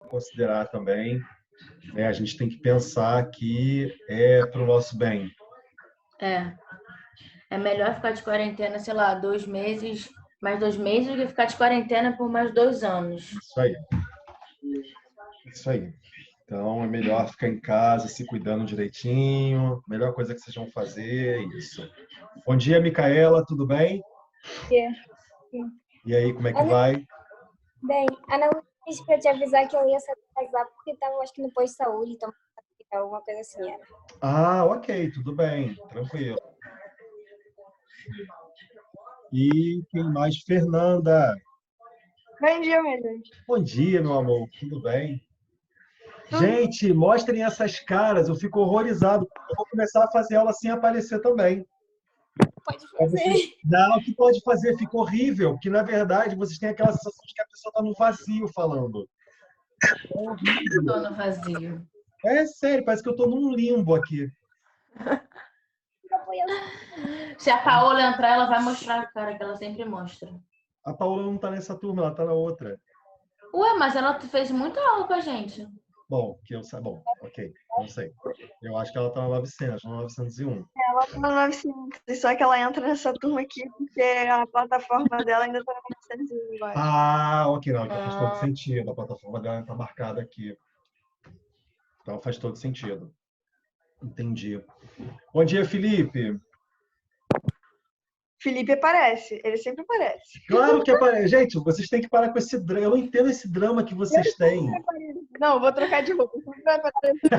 considerar também, né? A gente tem que pensar que é para o nosso bem. É. É melhor ficar de quarentena, sei lá, 2 meses, mais 2 meses, do que ficar de quarentena por mais 2 anos. Isso aí, isso aí. Então, é melhor ficar em casa, se cuidando direitinho. A melhor coisa que vocês vão fazer é isso. Bom dia, Micaela, tudo bem? É. E aí, como é que Ana, vai? bem, Ana disse pra te avisar que eu ia sair casar porque tava, acho que no posto de saúde, então alguma coisa assim era. Ah, ok, tudo bem, tranquilo. E quem mais? Fernanda. Bom dia, meu Deus. Bom dia, meu amor, tudo bem? Gente, mostrem essas caras, eu fico horrorizado. Eu vou começar a fazer aula sem aparecer também. Pode Pra fazer. vocês... Não, o que pode fazer? Fica horrível, porque na verdade vocês têm aquela sensação de que a pessoa está no vazio falando. É horrível. Tô no vazio. É sério, parece que eu estou num limbo aqui. Se a Paola entrar, ela vai mostrar a cara que ela sempre mostra. A Paola não está nessa turma, ela está na outra. Ué, mas ela fez muita aula com a gente. Bom, que eu saiba. Bom, ok, não sei. Eu acho que ela está na 900, na 901. Ela tá no 900, só que ela entra nessa turma aqui porque a plataforma dela ainda tá no 901, eu acho. Ah, ok, não, então faz todo sentido. A plataforma dela está marcada aqui. Então faz todo sentido. Entendi. Bom dia, Felipe. Felipe aparece, ele sempre aparece. Claro que aparece. Gente, vocês têm que parar com esse drama. Eu não entendo esse drama que vocês têm. Não, vou trocar de roupa. Sempre vai aparecer.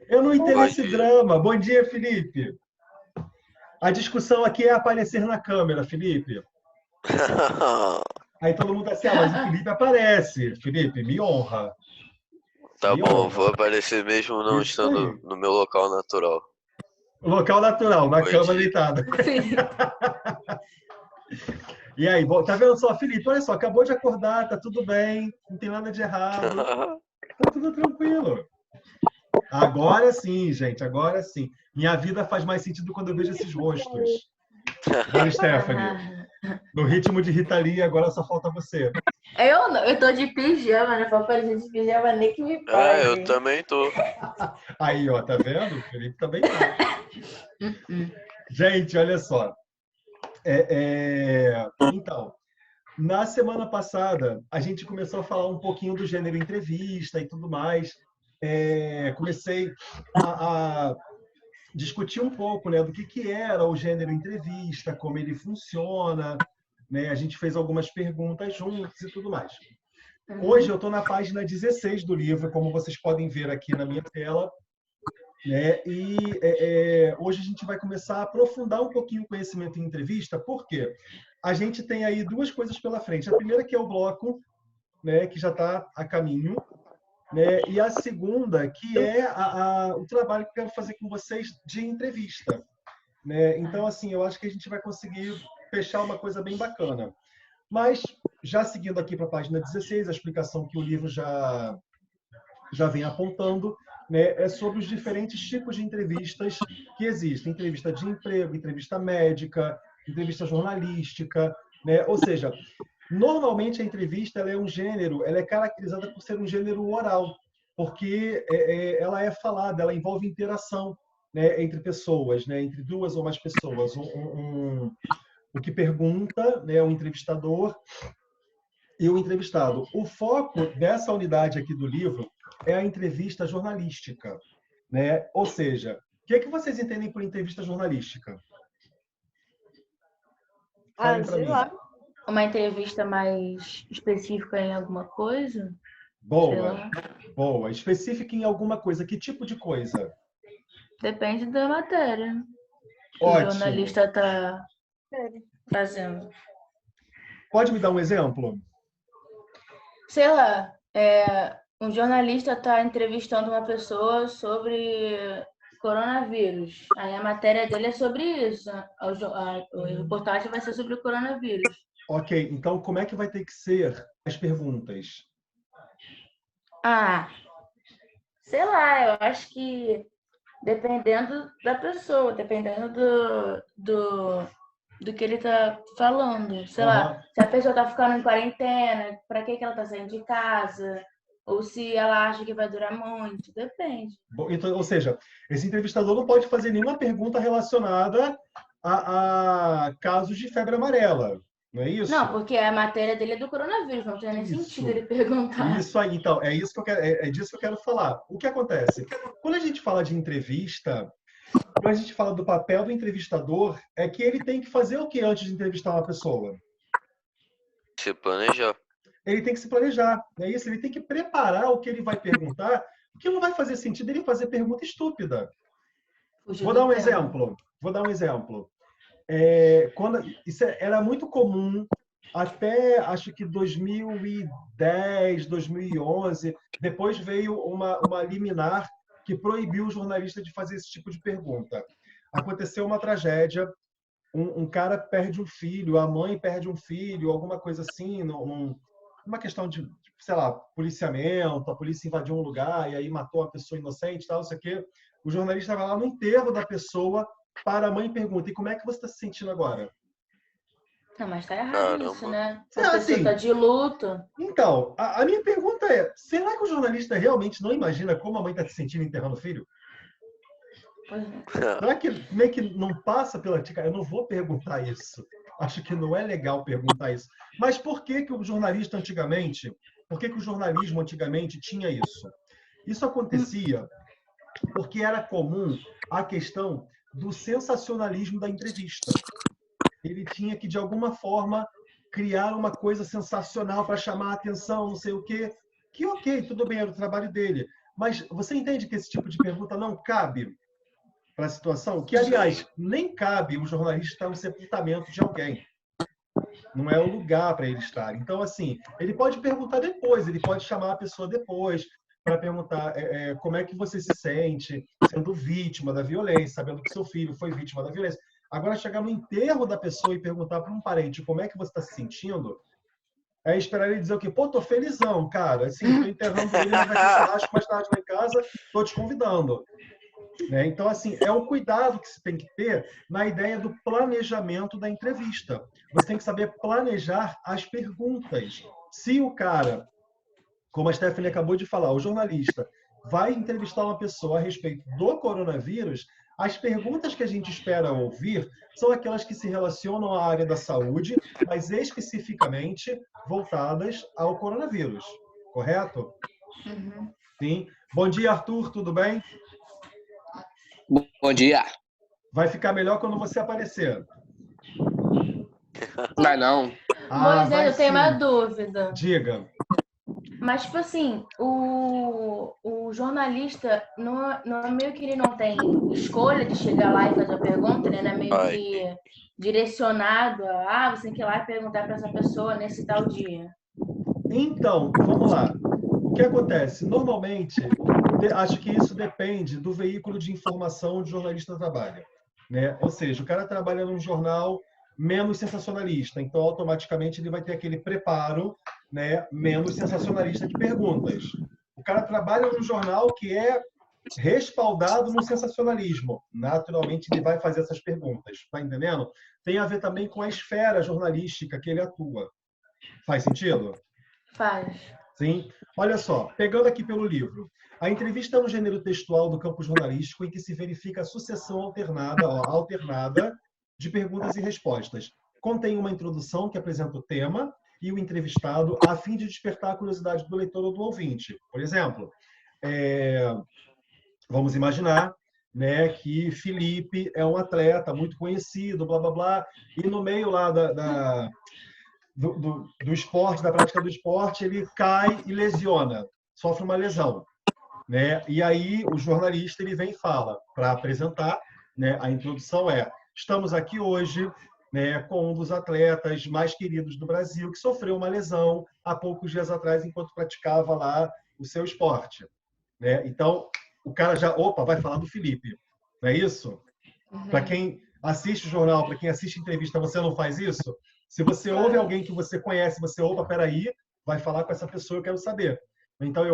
Eu não entendo esse drama. Bom dia, Felipe. A discussão aqui é aparecer na câmera, Felipe. Aí todo mundo tá assim, mas o Felipe aparece. Felipe, me honra. Tá Me bom, honra. vou aparecer mesmo não Isso estando aí. no meu local natural. Local natural, na Bom cama dia. deitada. Felipe. E aí, bom, tá vendo só, Felipe? Olha só, acabou de acordar, tá tudo bem, não tem nada de errado, tá tudo tranquilo. Agora sim, gente, agora sim. Minha vida faz mais sentido quando eu vejo esses rostos. Olha, Stephanie, no ritmo de Rita Lee, agora só falta você. Eu tô de pijama, né? Pra aparecer de pijama, nem que me pague. Eu também tô. Aí, ó, tá vendo? O Felipe também tá. Gente, olha só. Então, na semana passada, a gente começou a falar um pouquinho do gênero entrevista e tudo mais. Comecei a discutir um pouco, né, do que era o gênero entrevista, como ele funciona, né? A gente fez algumas perguntas juntos e tudo mais. Hoje eu estou na página 16 do livro, como vocês podem ver aqui na minha tela, né? E hoje a gente vai começar a aprofundar um pouquinho o conhecimento em entrevista, porque a gente tem aí duas coisas pela frente. A primeira que é o bloco, né, que já está a caminho, né? E a segunda que é o trabalho que eu quero fazer com vocês de entrevista, né? Então, assim, eu acho que a gente vai conseguir fechar uma coisa bem bacana. Mas, já seguindo aqui para a página 16, a explicação que o livro já vem apontando, né, é sobre os diferentes tipos de entrevistas que existem. Entrevista de emprego, entrevista médica, entrevista jornalística, né? Ou seja, normalmente a entrevista ela é um gênero, ela é caracterizada por ser um gênero oral, porque ela é falada, ela envolve interação, né, entre pessoas, né, entre duas ou mais pessoas. O que pergunta, né, o entrevistador e o entrevistado. O foco dessa unidade aqui do livro é a entrevista jornalística, né? Ou seja, o que vocês entendem por entrevista jornalística? Falem para Sei mim. lá. Uma entrevista mais específica em alguma coisa? Sei Boa, lá. boa. Específica em alguma coisa. Que tipo de coisa? Depende da matéria que o Ótimo. jornalista está fazendo. Pode me dar um exemplo? Sei lá, um jornalista está entrevistando uma pessoa sobre coronavírus. Aí a matéria dele é sobre isso. A reportagem vai ser sobre o coronavírus. Ok, então como é que vai ter que ser as perguntas? Sei lá, eu acho que dependendo da pessoa, dependendo do que ele tá falando. Sei lá, Aham. se a pessoa tá ficando em quarentena, pra que ela tá saindo de casa? Ou se ela acha que vai durar muito, depende. Então, ou seja, esse entrevistador não pode fazer nenhuma pergunta relacionada a casos de febre amarela, não é isso? Não, porque a matéria dele é do coronavírus, não tem nem Isso. sentido ele perguntar. Isso aí, então, é isso que eu quero, é disso que eu quero falar. O que acontece? Quando a gente fala de entrevista, quando a gente fala do papel do entrevistador, é que ele tem que fazer o que antes de entrevistar uma pessoa? Se planejar. Ele tem que se planejar, não é isso? Ele tem que preparar o que ele vai perguntar, porque não vai fazer sentido ele fazer pergunta estúpida. Fugir Vou do dar um tema. exemplo. Vou dar um exemplo. Isso era muito comum até, acho que 2010, 2011. Depois veio uma liminar que proibiu o jornalista de fazer esse tipo de pergunta. Aconteceu uma tragédia, um cara perde um filho, a mãe perde um filho, alguma coisa assim, uma questão de, sei lá, policiamento, a polícia invadiu um lugar e aí matou uma pessoa inocente, tal, isso aqui. O jornalista vai lá no enterro da pessoa, para a mãe e pergunta: e como é que você está se sentindo agora? Não, mas tá errado Caramba. isso, né? Se É, a pessoa assim, tá de luto. Então, a minha pergunta é: será que o jornalista realmente não imagina como a mãe está se sentindo enterrando o filho? Pois é. Será que meio que não passa pela tica? Eu não vou perguntar isso. Acho que não é legal perguntar isso. Mas por que que o jornalista antigamente, por que que o jornalismo antigamente tinha isso? Isso acontecia porque era comum a questão do sensacionalismo da entrevista. Ele tinha que, de alguma forma, criar uma coisa sensacional para chamar a atenção, não sei o quê. Que ok, tudo bem, era o trabalho dele. Mas você entende que esse tipo de pergunta não cabe para a situação? Que, aliás, nem cabe o jornalista estar no sepultamento de alguém. Não é o lugar para ele estar. Então, assim, ele pode perguntar depois, ele pode chamar a pessoa depois para perguntar como é que você se sente sendo vítima da violência, sabendo que seu filho foi vítima da violência. Agora, chegar no enterro da pessoa e perguntar para um parente como é que você está se sentindo, é esperar ele dizer o quê? Pô, tô felizão, cara. Assim, tô enterrando ele, mas vai ter churrasco mais tarde lá em casa, tô te convidando. Né? Então, assim, é o cuidado que se tem que ter na ideia do planejamento da entrevista. Você tem que saber planejar as perguntas. Se o cara, como a Stephanie acabou de falar, o jornalista vai entrevistar uma pessoa a respeito do coronavírus, as perguntas que a gente espera ouvir são aquelas que se relacionam à área da saúde, mas especificamente voltadas ao coronavírus. Correto? Uhum. Sim. Bom dia, Arthur, tudo bem? Bom dia. Vai ficar melhor quando você aparecer. Vai não. Ah, Moisés, vai eu tenho uma sim. dúvida. Diga. Mas, tipo assim, o jornalista, não é meio que ele não tem escolha de chegar lá e fazer a pergunta, né? Não é meio Ai. que direcionado a, você tem que ir lá e perguntar para essa pessoa nesse tal dia. Então, vamos lá. O que acontece? Normalmente, acho que isso depende do veículo de informação onde o jornalista trabalha. Né? Ou seja, o cara trabalha num jornal menos sensacionalista, então automaticamente ele vai ter aquele preparo, né, menos sensacionalista de perguntas. O cara trabalha num jornal que é respaldado no sensacionalismo. Naturalmente, ele vai fazer essas perguntas. Está entendendo? Tem a ver também com a esfera jornalística que ele atua. Faz sentido? Faz. Sim. Olha só, pegando aqui pelo livro. A entrevista é um gênero textual do campo jornalístico em que se verifica a sucessão alternada de perguntas e respostas. Contém uma introdução que apresenta o tema e o entrevistado a fim de despertar a curiosidade do leitor ou do ouvinte. Por exemplo, vamos imaginar, né, que Felipe é um atleta muito conhecido, blá, blá, blá, e no meio lá do esporte, da prática do esporte, ele cai e lesiona, sofre uma lesão. Né? E aí o jornalista ele vem e fala, para apresentar, né, a introdução estamos aqui hoje, né, com um dos atletas mais queridos do Brasil, que sofreu uma lesão há poucos dias atrás, enquanto praticava lá o seu esporte. Né? Então, o cara já, vai falar do Felipe, não é isso? Uhum. Para quem assiste o jornal, para quem assiste entrevista, você não faz isso? Se você ouve alguém que você conhece, você, peraí, vai falar com essa pessoa, eu quero saber. Então,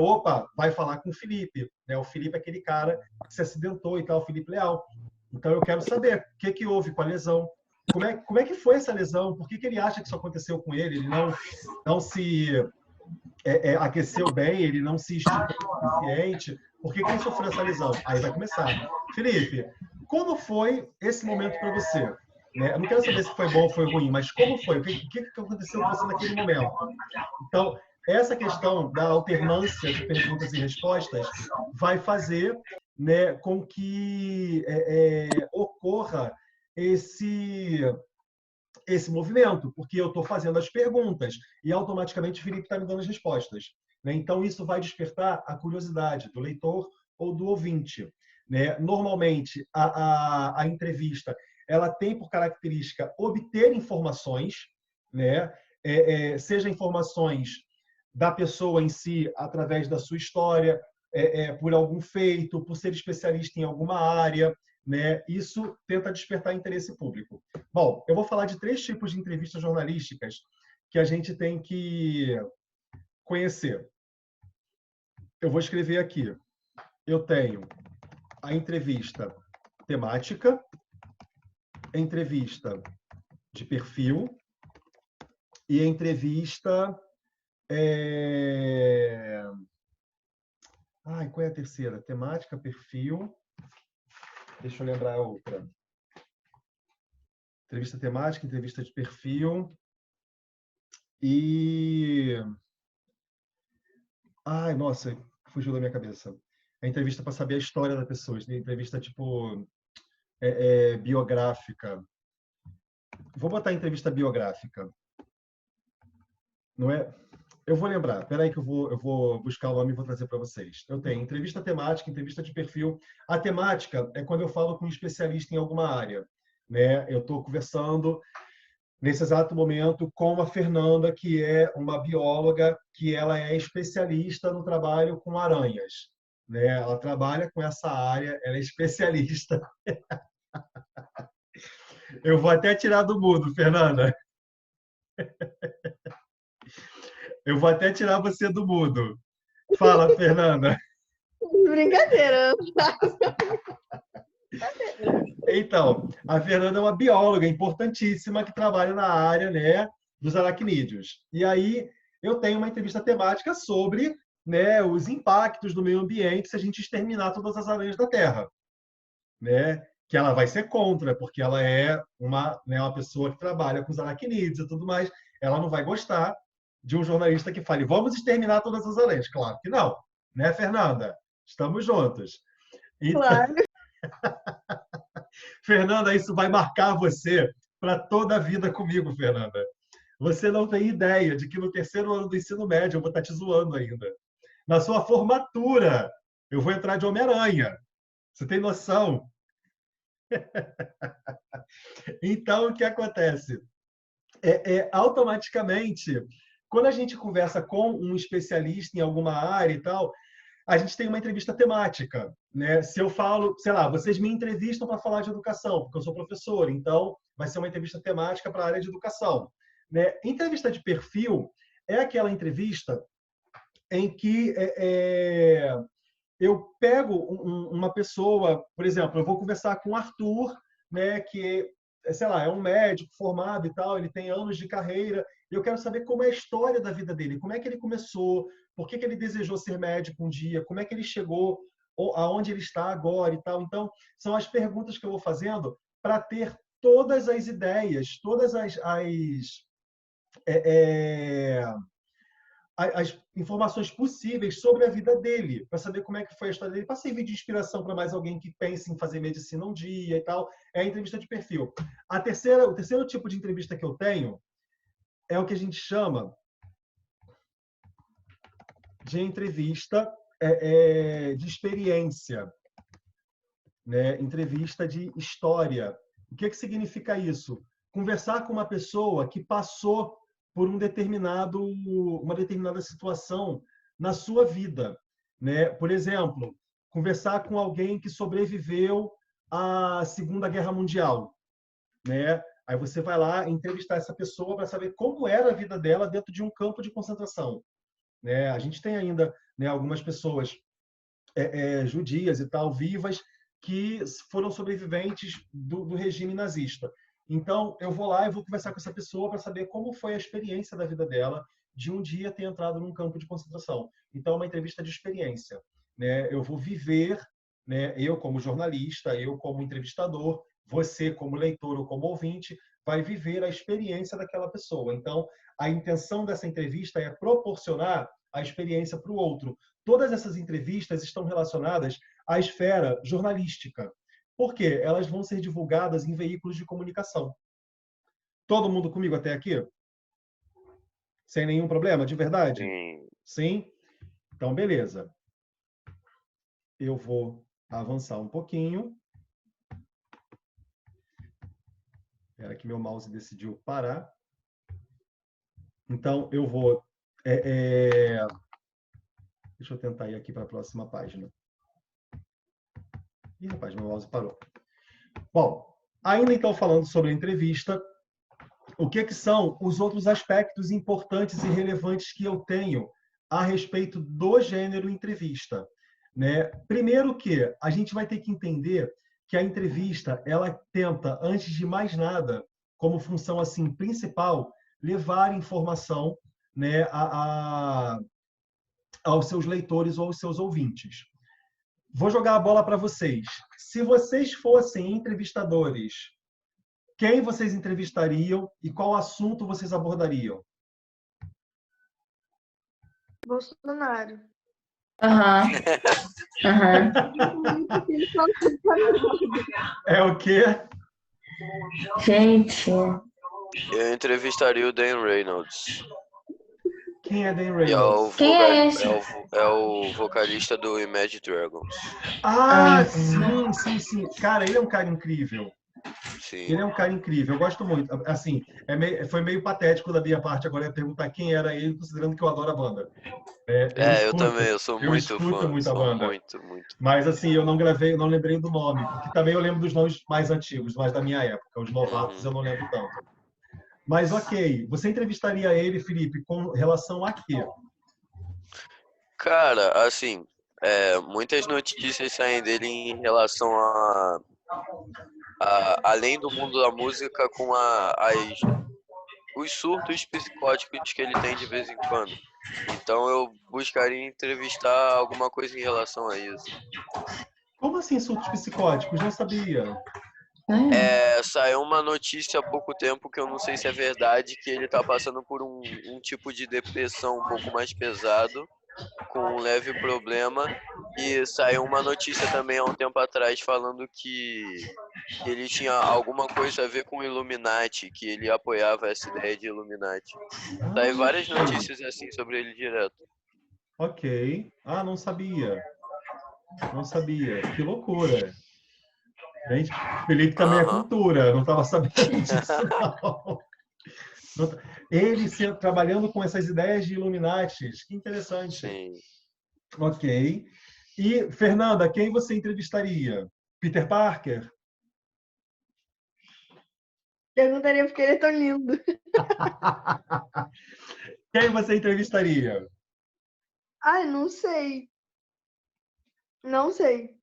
vai falar com o Felipe. Né? O Felipe é aquele cara que se acidentou e tal, o Felipe Leal. Então, eu quero saber o que houve com a lesão, como é que foi essa lesão? Por que ele acha que isso aconteceu com ele? Ele não se aqueceu bem, ele não se esticou o suficiente. Por que ele sofreu essa lesão? Aí vai começar. Felipe, como foi esse momento para você? Né? Eu não quero saber se foi bom ou foi ruim, mas como foi? O que aconteceu com você naquele momento? Então, essa questão da alternância de perguntas e respostas vai fazer, né, com que ocorra esse movimento, porque eu estou fazendo as perguntas e automaticamente o Felipe está me dando as respostas. Né? Então, isso vai despertar a curiosidade do leitor ou do ouvinte. Né? Normalmente, a entrevista ela tem por característica obter informações, né? Seja informações da pessoa em si, através da sua história, por algum feito, por ser especialista em alguma área, né? Isso tenta despertar interesse público. Bom, eu vou falar de 3 tipos de entrevistas jornalísticas que a gente tem que conhecer. Eu vou escrever aqui. Eu tenho a entrevista temática, a entrevista de perfil e a entrevista... qual é a terceira? Temática, perfil... Deixa eu lembrar a outra. Entrevista temática, entrevista de perfil e... Ai, nossa, fugiu da minha cabeça. A entrevista para saber a história da pessoa. Entrevista tipo biográfica. Vou botar entrevista biográfica. Não é? Eu vou lembrar. Espera aí que eu vou buscar o nome e vou trazer para vocês. Eu tenho entrevista temática, entrevista de perfil. A temática é quando eu falo com um especialista em alguma área. Né? Eu estou conversando nesse exato momento com a Fernanda, que é uma bióloga, que ela é especialista no trabalho com aranhas. Né? Ela trabalha com essa área, ela é especialista. Eu vou até tirar do mudo, Fernanda. Eu vou até tirar você do mudo. Fala, Fernanda. Brincadeira. Então, a Fernanda é uma bióloga importantíssima que trabalha na área, né, dos aracnídeos. E aí eu tenho uma entrevista temática sobre, né, os impactos do meio ambiente se a gente exterminar todas as aranhas da Terra. Né? Que ela vai ser contra, porque ela é uma pessoa que trabalha com os aracnídeos e tudo mais. Ela não vai gostar de um jornalista que fale, vamos exterminar todas as aranhas. Claro que não. Né, Fernanda? Estamos juntos. Então, Claro. Fernanda, isso vai marcar você para toda a vida comigo, Fernanda. Você não tem ideia de que no 3º ano do ensino médio eu vou estar te zoando ainda. Na sua formatura, eu vou entrar de Homem-Aranha. Você tem noção? Então, o que acontece? Automaticamente, quando a gente conversa com um especialista em alguma área e tal, a gente tem uma entrevista temática. Né? Se eu falo, sei lá, vocês me entrevistam para falar de educação, porque eu sou professor, então vai ser uma entrevista temática para a área de educação. Né? Entrevista de perfil é aquela entrevista em que eu pego uma pessoa, por exemplo, eu vou conversar com o Arthur, né, que sei lá, é um médico formado e tal, ele tem anos de carreira, e eu quero saber como é a história da vida dele, como é que ele começou, por que ele desejou ser médico um dia, como é que ele chegou aonde ele está agora e tal. Então, são as perguntas que eu vou fazendo para ter todas as ideias, todas as informações possíveis sobre a vida dele, para saber como é que foi a história dele, para servir de inspiração para mais alguém que pense em fazer medicina um dia e tal. É a entrevista de perfil. O terceiro tipo de entrevista que eu tenho é o que a gente chama de entrevista de experiência, né? Entrevista de história. O que significa isso? Conversar com uma pessoa que passou por uma determinada situação na sua vida. Né? Por exemplo, conversar com alguém que sobreviveu à Segunda Guerra Mundial. Né? Aí você vai lá entrevistar essa pessoa para saber como era a vida dela dentro de um campo de concentração. Né? A gente tem ainda, né, algumas pessoas judias e tal, vivas, que foram sobreviventes do regime nazista. Então, eu vou lá e vou conversar com essa pessoa para saber como foi a experiência da vida dela de um dia ter entrado num campo de concentração. Então, é uma entrevista de experiência, né? Eu vou viver, né? Eu como jornalista, eu como entrevistador, você como leitor ou como ouvinte, vai viver a experiência daquela pessoa. Então, a intenção dessa entrevista é proporcionar a experiência para o outro. Todas essas entrevistas estão relacionadas à esfera jornalística. Por quê? Elas vão ser divulgadas em veículos de comunicação. Todo mundo comigo até aqui? Sem nenhum problema, de verdade? Sim. Sim? Então, beleza. Eu vou avançar um pouquinho. Espera que meu mouse decidiu parar. Então, eu vou... Deixa eu tentar ir aqui para a próxima página. Ih, rapaz, meu mouse parou. Bom, ainda então falando sobre a entrevista, o que são os outros aspectos importantes e relevantes que eu tenho a respeito do gênero entrevista, né? Primeiro que a gente vai ter que entender que a entrevista, ela tenta, antes de mais nada, como função assim principal, levar informação, né, aos seus leitores ou aos seus ouvintes. Vou jogar a bola para vocês. Se vocês fossem entrevistadores, quem vocês entrevistariam e qual assunto vocês abordariam? Bolsonaro. Aham. Aham. É o quê? Gente. Eu entrevistaria o Dan Reynolds. Quem é Dan E é o, Reynolds? Quem é esse? é o vocalista do Imagine Dragons. Ah, sim. Cara, ele é um cara incrível. Sim. Ele é um cara incrível. Eu gosto muito. Assim, foi meio patético da minha parte agora perguntar quem era ele, considerando que eu adoro a banda. Eu também, eu sou muito fã. Muito a banda. Muito. Mas assim, eu não gravei, eu não lembrei do nome, porque também eu lembro dos nomes mais antigos, mais da minha época. Os novatos eu não lembro tanto. Mas ok, você entrevistaria ele, Felipe, com relação a quê? Cara, assim, muitas notícias saem dele em relação além do mundo da música, com os surtos psicóticos que ele tem de vez em quando. Então eu buscaria entrevistar alguma coisa em relação a isso. Como assim surtos psicóticos? Não sabia. Saiu uma notícia há pouco tempo, que eu não sei se é verdade, que ele tá passando por um tipo de depressão um pouco mais pesado, com um leve problema. E saiu uma notícia também há um tempo atrás falando que ele tinha alguma coisa a ver com Illuminati, que ele apoiava essa ideia de Illuminati. Saiu várias notícias assim sobre ele direto. Ok. Ah, não sabia. Não sabia. Que loucura. Gente, Felipe também é cultura. Não estava sabendo disso, não. Ele trabalhando com essas ideias de Illuminati. Que interessante. Sim. Ok. E, Fernanda, quem você entrevistaria? Peter Parker? Perguntaria porque ele é tão lindo. Quem você entrevistaria? Ai, não sei. Não sei.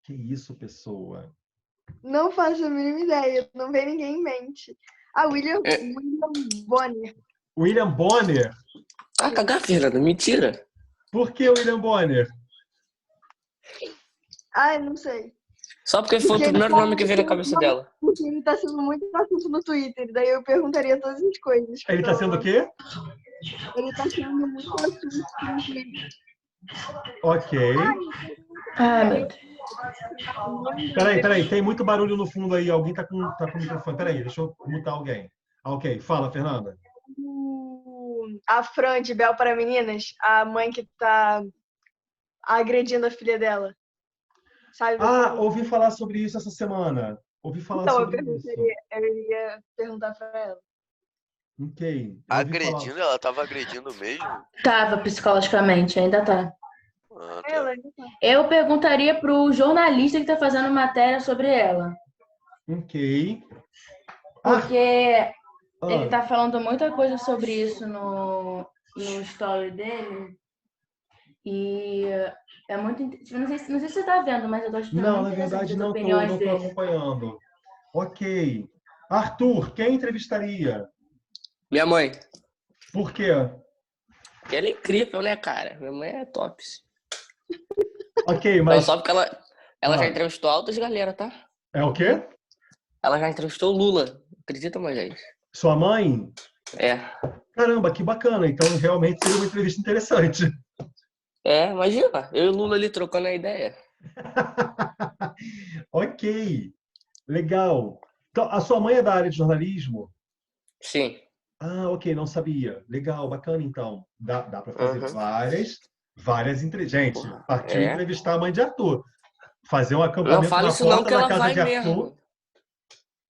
Que isso, pessoa? Não faço a mínima ideia. Não vem ninguém em mente. Ah, William Bonner. William Bonner? Ah, cagar, Fernanda, mentira. Por que William Bonner? Ai, não sei. Só porque foi o primeiro nome que veio na cabeça dela. Porque ele tá sendo muito assunto no Twitter. Daí eu perguntaria todas as coisas. Ele tá sendo o quê? Ele tá sendo muito assunto no Twitter. Ok. Ah, meu Deus. Peraí. Tem muito barulho no fundo aí. Alguém tá com o microfone. Peraí, deixa eu mutar alguém. Ok, fala, Fernanda. A Fran de Bel para Meninas, a mãe que tá agredindo a filha dela. Sabe? Ah, ouvi falar sobre isso essa semana. Ouvi falar Então, sobre isso. eu ia perguntar pra ela. Ok. Agredindo? Ela tava agredindo mesmo? Tava psicologicamente, ainda tá. Ah, tá. Ela, Eu perguntaria pro jornalista que tá fazendo matéria sobre ela. Ok. Porque ele tá falando muita coisa sobre isso no story dele. E é muito... Não sei se você tá vendo, mas eu tô estudando Não, na muito interessante verdade as não opiniões tô dele. acompanhando. Ok. Arthur, quem entrevistaria? Minha mãe. Por quê? Que ela é incrível, né, cara? Minha mãe é top. Ok, Não, mas... só porque ela já Ah, entrevistou altas galera, tá? é o quê? Ela já entrevistou o Lula. Acredita, mais gente? Sua mãe? É. Caramba, que bacana. Então, realmente seria uma entrevista interessante. É, imagina. Eu e o Lula ali trocando a ideia. Ok, legal. Então, a sua mãe é da área de jornalismo? Sim. Ah, ok, não sabia. Legal, bacana então. Dá para fazer Uhum. várias entrevistas. Gente, Porra, partiu é. entrevistar a mãe de Arthur. Fazer um Não acampamento fala na isso não, porta que da ela casa vai de Arthur. mesmo.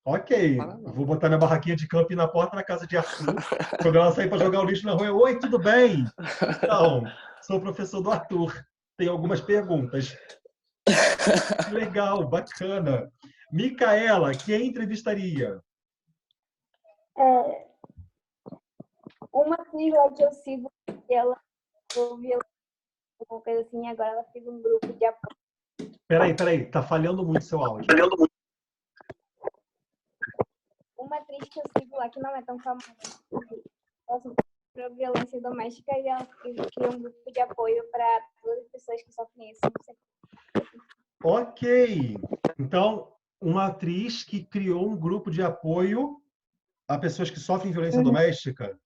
Ok, Fala não. vou botar minha barraquinha de camping na porta da casa de Arthur. Quando ela sair para jogar o lixo na rua, eu, oi, tudo bem? Então, sou o professor do Arthur. Tenho algumas perguntas. Que legal, bacana. Micaela, quem entrevistaria? É, uma atriz lá que eu sigo, que ela ouviu alguma coisa assim, agora ela fez um grupo de apoio. Peraí, tá falhando muito seu áudio. Uma atriz que eu sigo lá, que não é tão famosa, ela sofreu violência doméstica e ela criou um grupo de apoio para todas as pessoas que sofrem isso. Não sei. Ok. Então, uma atriz que criou um grupo de apoio a pessoas que sofrem violência doméstica.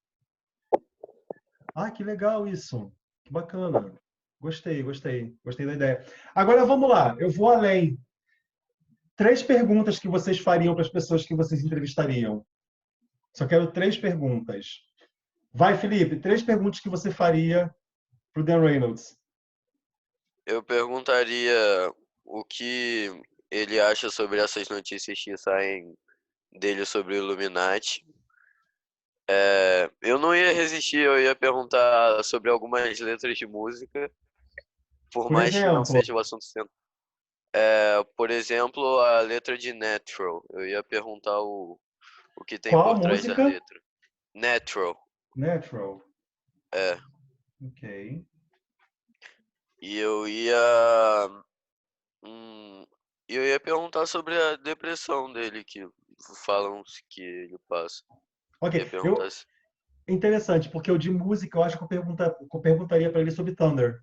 Ah, que legal isso. Que bacana. Gostei da ideia. Agora vamos lá, eu vou além. 3 perguntas que vocês fariam para as pessoas que vocês entrevistariam. Só quero 3 perguntas. Vai, Felipe, 3 perguntas que você faria para o Dan Reynolds. Eu perguntaria o que ele acha sobre essas notícias que saem dele sobre o Illuminati. Eu não ia resistir, eu ia perguntar sobre algumas letras de música, por Por mais que não exemplo, seja o assunto central. Por exemplo, a letra de Natural. Eu ia perguntar o que tem qual a por trás da música? letra. Natural. Natural. É. Ok. E eu ia perguntar sobre a depressão dele, que falam que ele passa. Ok. Ia perguntar se... Interessante, porque o de música eu acho que eu perguntaria para ele sobre Thunder.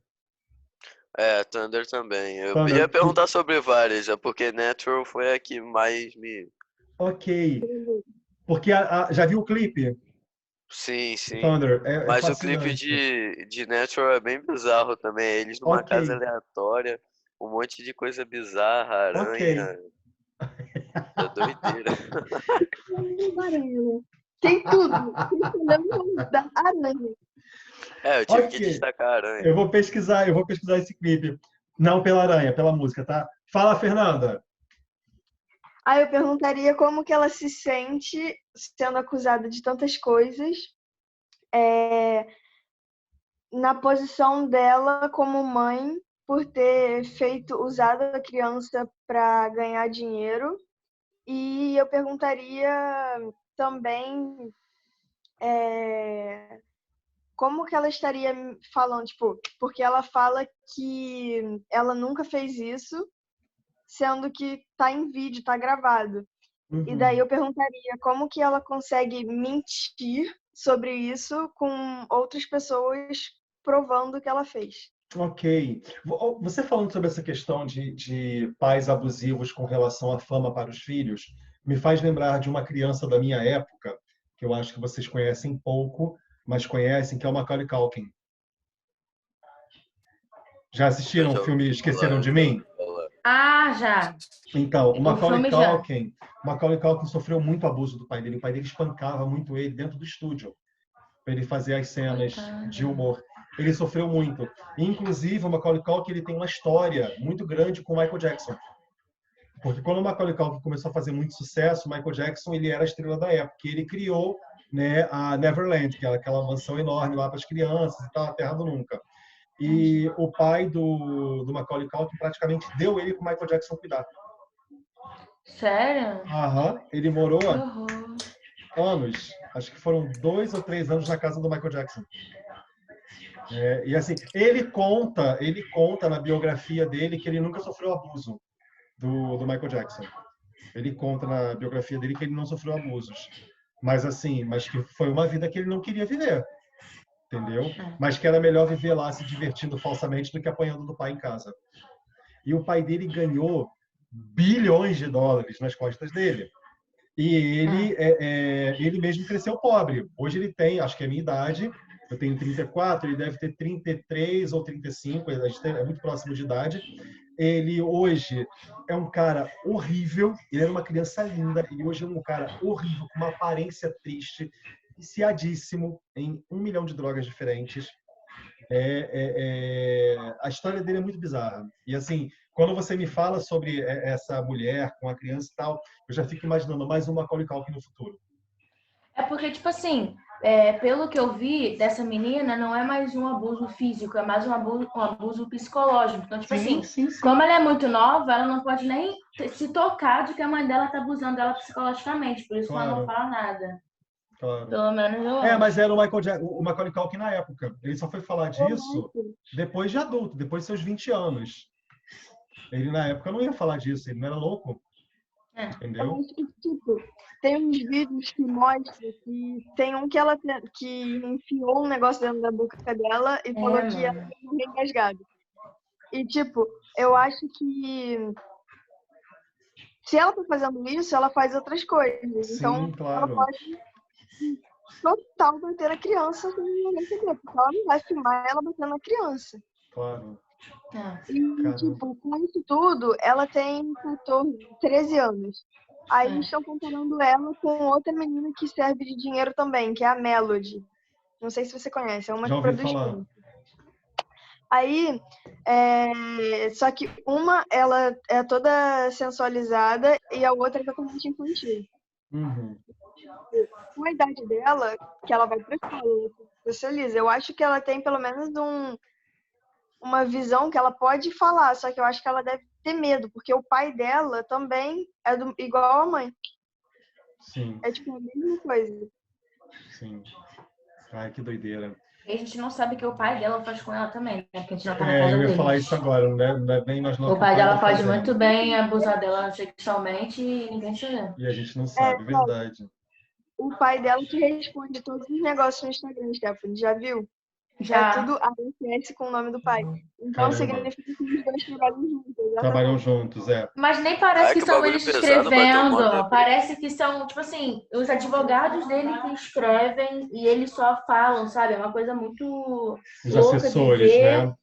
Thunder também. Eu ia Thunder. perguntar sobre várias, porque Natural foi a que mais me... Ok. Porque já viu o clipe? Sim, sim. Thunder. É Mas o clipe fascinante. de Natural é bem bizarro também. Eles numa Ok. casa aleatória, um monte de coisa bizarra, Ok. aranha, é doideira. Amarelo. Tem tudo. Tem da aranha. Eu tive que Ok. destacar a aranha. Eu vou pesquisar esse clipe. Não pela aranha, pela música, tá? Fala, Fernanda. Aí eu perguntaria como que ela se sente sendo acusada de tantas coisas, na posição dela como mãe, por ter usado a criança para ganhar dinheiro. E eu perguntaria também como que ela estaria falando, tipo, porque ela fala que ela nunca fez isso, sendo que tá em vídeo, tá gravado. E daí Uhum. eu perguntaria como que ela consegue mentir sobre isso com outras pessoas provando que ela fez. Ok. Você falando sobre essa questão de pais abusivos com relação à fama para os filhos, me faz lembrar de uma criança da minha época, que eu acho que vocês conhecem pouco, mas conhecem, que é o Macaulay Culkin. Já Eu assistiram o já filme ouvi Esqueceram falar, de já Mim? ouvi falar. Ah, já. Então, o O Macaulay filme já. Culkin, o Macaulay Culkin sofreu muito abuso do pai dele. O pai dele espancava muito ele dentro do estúdio, para ele fazer as cenas de Coitado. humor. Ele sofreu muito. Inclusive, o Macaulay Culkin ele tem uma história muito grande com o Michael Jackson. Porque quando o Macaulay Culkin começou a fazer muito sucesso, o Michael Jackson ele era a estrela da época. Ele criou, né, a Neverland, que era aquela mansão enorme lá para as crianças e tal, a Terra do Nunca. E o pai do Macaulay Culkin praticamente deu ele para o Michael Jackson cuidar. Sério? Aham, ele morou Que horror. anos, acho que foram 2 ou 3 anos na casa do Michael Jackson. E assim, ele conta na biografia dele que ele nunca sofreu abuso do Michael Jackson. Ele conta na biografia dele que ele não sofreu abusos. Mas assim, mas que foi uma vida que ele não queria viver. Entendeu? Mas que era melhor viver lá se divertindo falsamente do que apanhando do pai em casa. E o pai dele ganhou bilhões de dólares nas costas dele. E ele mesmo cresceu pobre. Hoje ele tem, acho que é a minha idade, eu tenho 34, ele deve ter 33 ou 35, a gente é muito próximo de idade. Ele hoje é um cara horrível, ele era uma criança linda, e hoje é um cara horrível, com uma aparência triste, viciadíssimo em 1 milhão de drogas diferentes. A história dele é muito bizarra. E assim, quando você me fala sobre essa mulher com a criança e tal, eu já fico imaginando mais um Macaulay Culkin no futuro. É porque, tipo assim, pelo que eu vi dessa menina, não é mais um abuso físico, é mais um abuso psicológico. Então, tipo Sim, assim, sim, sim. como ela é muito nova, ela não pode nem se tocar de que a mãe dela tá abusando dela psicologicamente, por isso que ela não Claro. fala nada. Claro. Pelo menos eu acho. Mas era o Macaulay Culkin na época. Ele só foi falar disso depois de adulto, depois de seus 20 anos. Ele, na época, não ia falar disso, ele não era louco. Entendeu? Eu acho que, tipo, tem uns vídeos que mostram que tem um que ela que enfiou um negócio dentro da boca dela e falou que ela ia morrer engasgada. E, tipo, eu acho que se ela tá fazendo isso, ela faz outras coisas. Sim, Então, claro. ela pode total bater na criança sem ninguém saber, porque ela não vai filmar ela batendo na criança. Claro. E, tipo, com isso tudo, ela tem 13 anos. Aí eles estão comparando ela com outra menina que serve de dinheiro também, que é a Melody. Não sei se você conhece, é uma Já que ouvi produz falar. filme. Aí, só que uma, ela é toda sensualizada e a outra é totalmente infantil. Uhum. Com a idade dela, que ela vai pra escola, socializa, eu acho que ela tem pelo menos uma visão que ela pode falar, só que eu acho que ela deve ter medo, porque o pai dela também é igual a mãe. Sim. É tipo a mesma coisa. Sim. Ai, que doideira. E a gente não sabe o que o pai dela faz com ela também, né? Porque a gente não tá na casa Eu ia deles. falar isso agora, não é bem mais novo. O pai dela pode muito bem abusar dela sexualmente e ninguém sabe. E a gente não sabe, verdade. O pai dela que responde todos os negócios no Instagram, Stephanie, já viu? Já. É tudo ASS com o nome do pai. Então significa que os dois trabalham juntos. Exatamente. Trabalham juntos, Mas nem parece que são bagulho eles pesado, bateu escrevendo. mó da- Parece que são, tipo assim, os advogados dele que escrevem e eles só falam, sabe? É uma coisa muito Os louca assessores, de ver. né?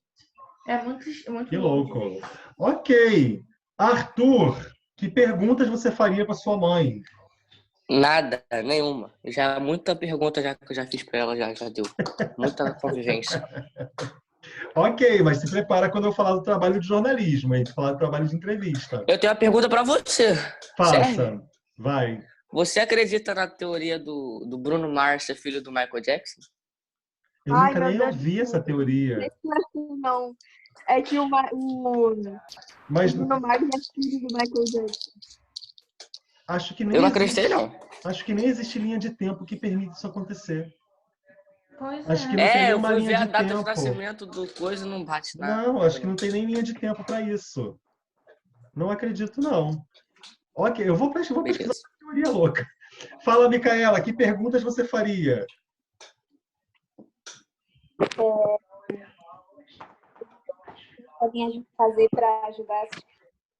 É muito Que louco. louco. Ok. Arthur, que perguntas você faria para sua mãe? Nada, nenhuma. Já muita pergunta que eu já fiz pra ela, já deu. Muita convivência. Ok, mas se prepara quando eu falar do trabalho de jornalismo, hein? Falar do trabalho de entrevista. Eu tenho uma pergunta pra você. Faça. Serve? Vai. Você acredita na teoria do Bruno Mars ser filho do Michael Jackson? Eu Ai, nunca meu nem Deus ouvi do essa céu. teoria. Não. É que o Mas Bruno Mars é filho do Michael Jackson. acho que nem Eu não existe- acreditei, não. Acho que nem existe linha de tempo que permite isso acontecer. Pois Acho que não tem Eu nenhuma fui linha ver a de data tempo. de nascimento do coisa e não bate nada. Não, acho que não tem nem linha de tempo para isso. Não acredito, não. Ok, eu vou pesquisar Beleza. uma teoria louca. Fala, Micaela, que perguntas você faria? Podem fazer para ajudar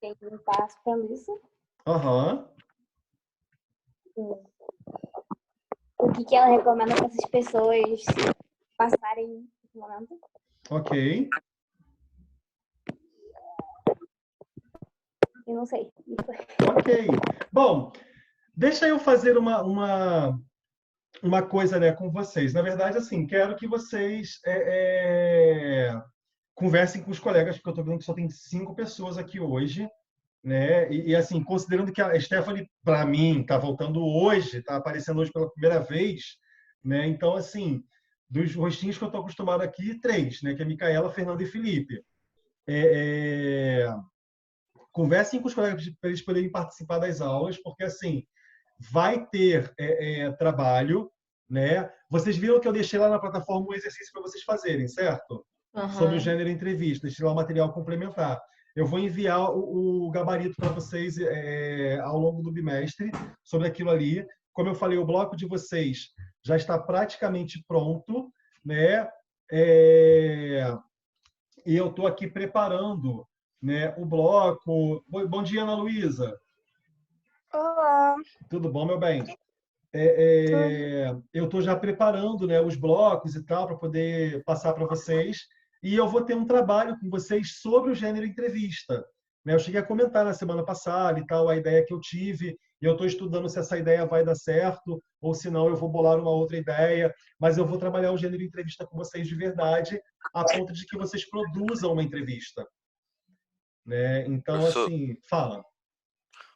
quem não está passando isso? Aham. O que ela recomenda para essas pessoas passarem esse momento? Ok. Eu não sei. Ok. Bom, deixa eu fazer uma coisa, né, com vocês. Na verdade, assim, quero que vocês conversem com os colegas, porque eu estou vendo que só tem 5 pessoas aqui hoje, né? E assim, considerando que a Stephanie, para mim, está voltando hoje, está aparecendo hoje pela primeira vez, né? Então, assim, dos rostinhos que eu estou acostumado aqui, 3, né? Que é Micaela, Fernando e Felipe. Conversem com os colegas para eles poderem participar das aulas, porque assim vai ter trabalho, né? Vocês viram que eu deixei lá na plataforma um exercício para vocês fazerem, certo? Sobre o gênero entrevista, deixei lá o material complementar. eu vou enviar o gabarito para vocês ao longo do bimestre sobre aquilo ali. Como eu falei, o bloco de vocês já está praticamente pronto, né? E eu estou aqui preparando, né, o bloco. Bom dia, Ana Luísa. Olá. Tudo bom, meu bem? Eu estou já preparando, né, os blocos e tal para poder passar para vocês. E eu vou ter um trabalho com vocês sobre o gênero entrevista. Né? Eu cheguei a comentar na semana passada e tal a ideia que eu tive. E eu estou estudando se essa ideia vai dar certo ou se não eu vou bolar uma outra ideia. Mas eu vou trabalhar o gênero entrevista com vocês de verdade, a ponto de que vocês produzam uma entrevista. Né? Então, Professor, assim, fala.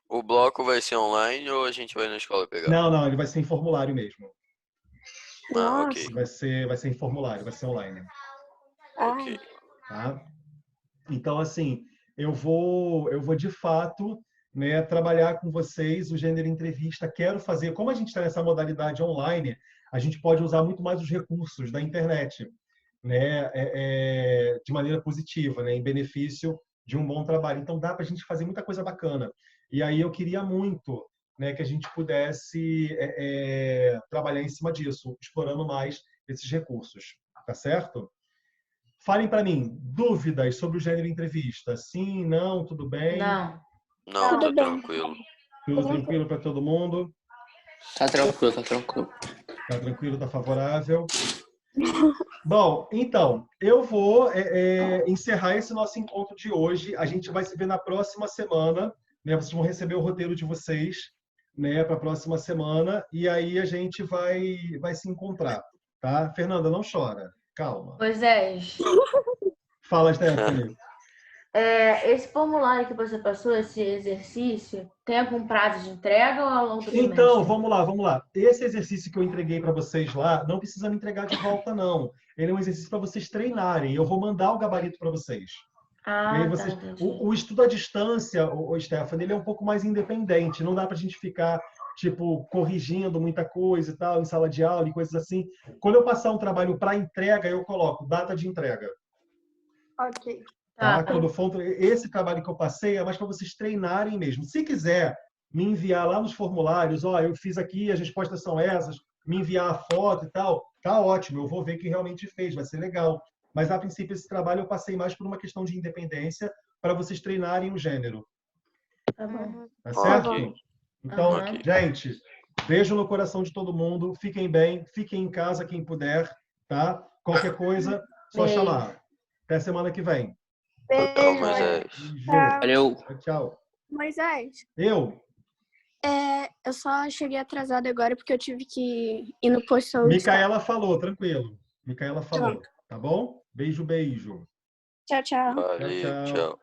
o bloco vai ser online ou a gente vai na escola pegar? Não, ele vai ser em formulário mesmo. Ah, ok. Vai ser em formulário, vai ser online. Ok. Tá? Então, assim, eu vou de fato, né, trabalhar com vocês o gênero entrevista. Quero fazer, como a gente está nessa modalidade online, a gente pode usar muito mais os recursos da internet, né, de maneira positiva, né, em benefício de um bom trabalho. Então, dá para a gente fazer muita coisa bacana. E aí eu queria muito, né, que a gente pudesse trabalhar em cima disso, explorando mais esses recursos. Tá certo? Falem para mim, dúvidas sobre o gênero entrevista? Sim, não, tudo bem? Não. Não, Tudo tá bem. tranquilo. Tudo tranquilo para todo mundo? Tá tranquilo, tá tranquilo. Tá tranquilo, tá favorável? Bom, então, eu vou encerrar esse nosso encontro de hoje. A gente vai se ver na próxima semana, né? Vocês vão receber o roteiro de vocês, né, para a próxima semana, e aí a gente vai se encontrar, tá? Fernanda, não chora, calma. Moisés, Fala, Stephanie. esse formulário que você passou, esse exercício, tem algum prazo de entrega ou ao longo do bimestre? Então, vamos lá. Esse exercício que eu entreguei para vocês lá, não precisa me entregar de volta, não. Ele é um exercício para vocês treinarem. Eu vou mandar o gabarito para vocês. E aí Ah, tá, vocês, entendi. o estudo à distância, o Stephanie, ele é um pouco mais independente. Não dá para a gente ficar tipo corrigindo muita coisa e tal em sala de aula e coisas assim. Quando eu passar um trabalho para entrega, eu coloco data de entrega. Ok. Tá? Tá. Quando for esse trabalho que eu passei é mais para vocês treinarem mesmo. Se quiser me enviar lá nos formulários, ó, eu fiz aqui, as respostas são essas, me enviar a foto e tal, tá ótimo, eu vou ver que realmente fez, vai ser legal. Mas a princípio esse trabalho eu passei mais por uma questão de independência para vocês treinarem o gênero. Tá bom. Tá certo? Ok. Então, Aham. gente, beijo no coração de todo mundo, fiquem bem, fiquem em casa quem puder, tá? Qualquer coisa, só Beijo. chamar. Até semana que vem. Tchau, Moisés. Beijo. Valeu. Tchau. Moisés, Eu, eu só cheguei atrasada agora porque eu tive que ir no posto de saúde. Micaela falou, tranquilo. Micaela falou, tá bom? Beijo. Tchau, tchau. Valeu, tchau.